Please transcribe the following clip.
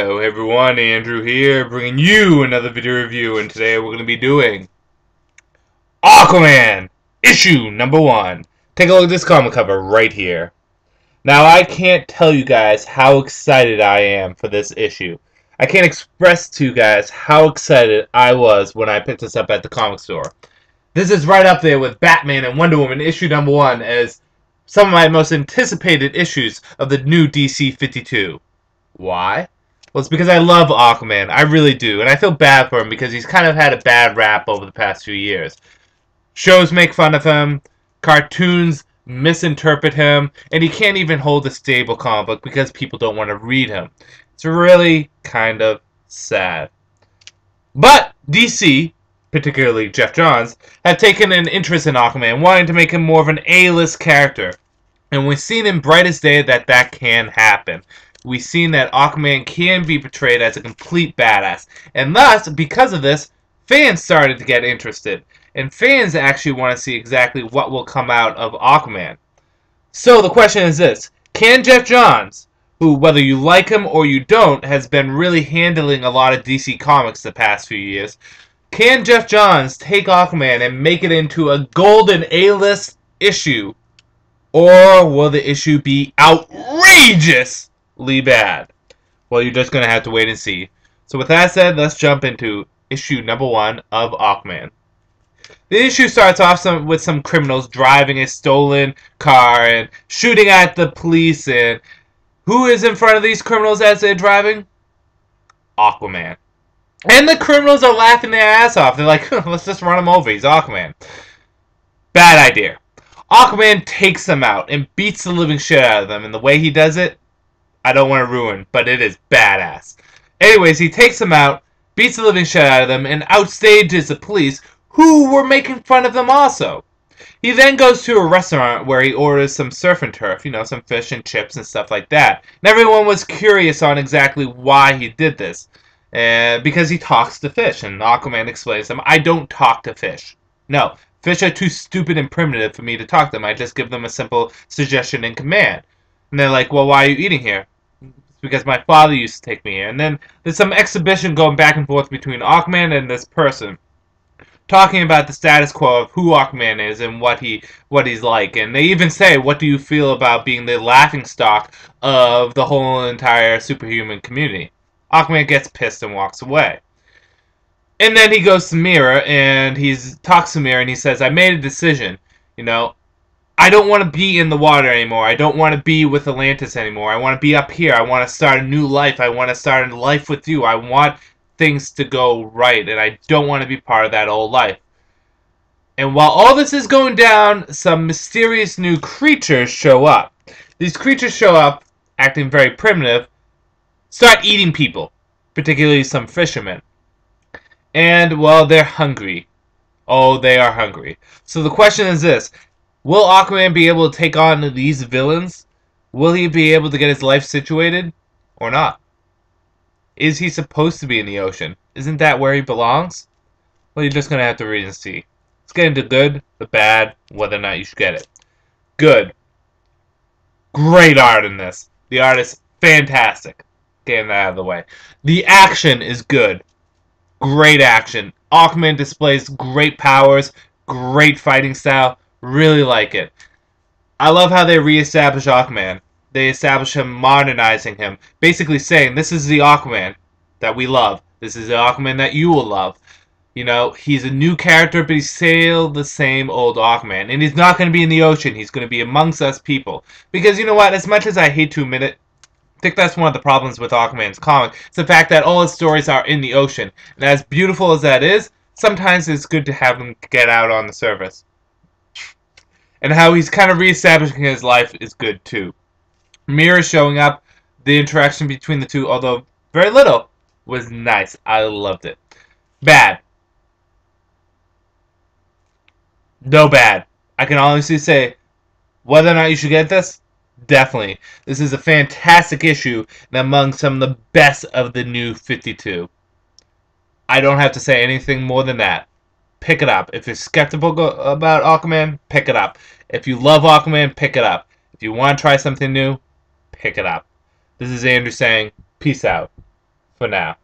Hello everyone, Andrew here, bringing you another video review, and today we're going to be doing Aquaman, issue number 1. Take a look at this comic cover right here. Now, I can't tell you guys how excited I am for this issue. I can't express to you guys how excited I was when I picked this up at the comic store. This is right up there with Batman and Wonder Woman issue number 1 as some of my most anticipated issues of the new DC 52. Why? Well, it's because I love Aquaman. I really do. And I feel bad for him because he's kind of had a bad rap over the past few years. Shows make fun of him. Cartoons misinterpret him. And he can't even hold a stable comic book because people don't want to read him. It's really kind of sad. But DC, particularly Jeff Johns, have taken an interest in Aquaman, wanting to make him more of an A-list character. And we've seen in brightest day that can happen. We've seen that Aquaman can be portrayed as a complete badass. And thus, because of this, fans started to get interested. And fans actually want to see exactly what will come out of Aquaman. So the question is this. Can Jeff Johns, who, whether you like him or you don't, has been really handling a lot of DC Comics the past few years, can Jeff Johns take Aquaman and make it into a golden A-list issue? Or will the issue be outrageous? Bad? Well, you're just going to have to wait and see. So with that said, let's jump into issue number 1 of Aquaman. The issue starts off with some criminals driving a stolen car and shooting at the police. And who is in front of these criminals as they're driving? Aquaman. And the criminals are laughing their ass off. They're like, let's just run him over. He's Aquaman. Bad idea. Aquaman takes them out and beats the living shit out of them. And the way he does it, I don't want to ruin, but it is badass. Anyways, he takes them out, beats the living shit out of them, and outstages the police, who were making fun of them also. He then goes to a restaurant where he orders some surf and turf, you know, some fish and chips and stuff like that. And everyone was curious on exactly why he did this. Because he talks to fish, and Aquaman explains to them, I don't talk to fish. No, fish are too stupid and primitive for me to talk to them. I just give them a simple suggestion and command. And they're like, well, why are you eating here? It's because my father used to take me here. And then there's some exhibition going back and forth between Aquaman and this person, talking about the status quo of who Aquaman is and what he's like. And they even say, what do you feel about being the laughingstock of the whole entire superhuman community? Aquaman gets pissed and walks away. And then he goes to Mira and he talks to Mira and he says, I made a decision, you know. I don't want to be in the water anymore. I don't want to be with Atlantis anymore. I want to be up here. I want to start a new life. I want to start a life with you. I want things to go right, and I don't want to be part of that old life. And while all this is going down, some mysterious new creatures show up. These creatures show up, acting very primitive, start eating people, particularly some fishermen. And, well, they're hungry. Oh, they are hungry. So the question is this. Will Aquaman be able to take on these villains? Will he be able to get his life situated? Or not? Is he supposed to be in the ocean? Isn't that where he belongs? Well, you're just going to have to read and see. Let's get into good, the bad, whether or not you should get it. Good. Great art in this. The art is fantastic. Getting that out of the way. The action is good. Great action. Aquaman displays great powers, great fighting style. Really like it. I love how they reestablish Aquaman. They establish him, modernizing him. Basically saying, this is the Aquaman that we love. This is the Aquaman that you will love. You know, he's a new character, but he's still the same old Aquaman. And he's not going to be in the ocean. He's going to be amongst us people. Because, you know what, as much as I hate to admit it, I think that's one of the problems with Aquaman's comic. It's the fact that all his stories are in the ocean. And as beautiful as that is, sometimes it's good to have him get out on the surface. And how he's kind of reestablishing his life is good too. Mira showing up, the interaction between the two, although very little, was nice. I loved it. Bad. No bad. I can honestly say, whether or not you should get this, definitely. This is a fantastic issue and among some of the best of the new 52. I don't have to say anything more than that. Pick it up. If you're skeptical about Aquaman, pick it up. If you love Aquaman, pick it up. If you want to try something new, pick it up. This is Andrew saying, peace out. for now.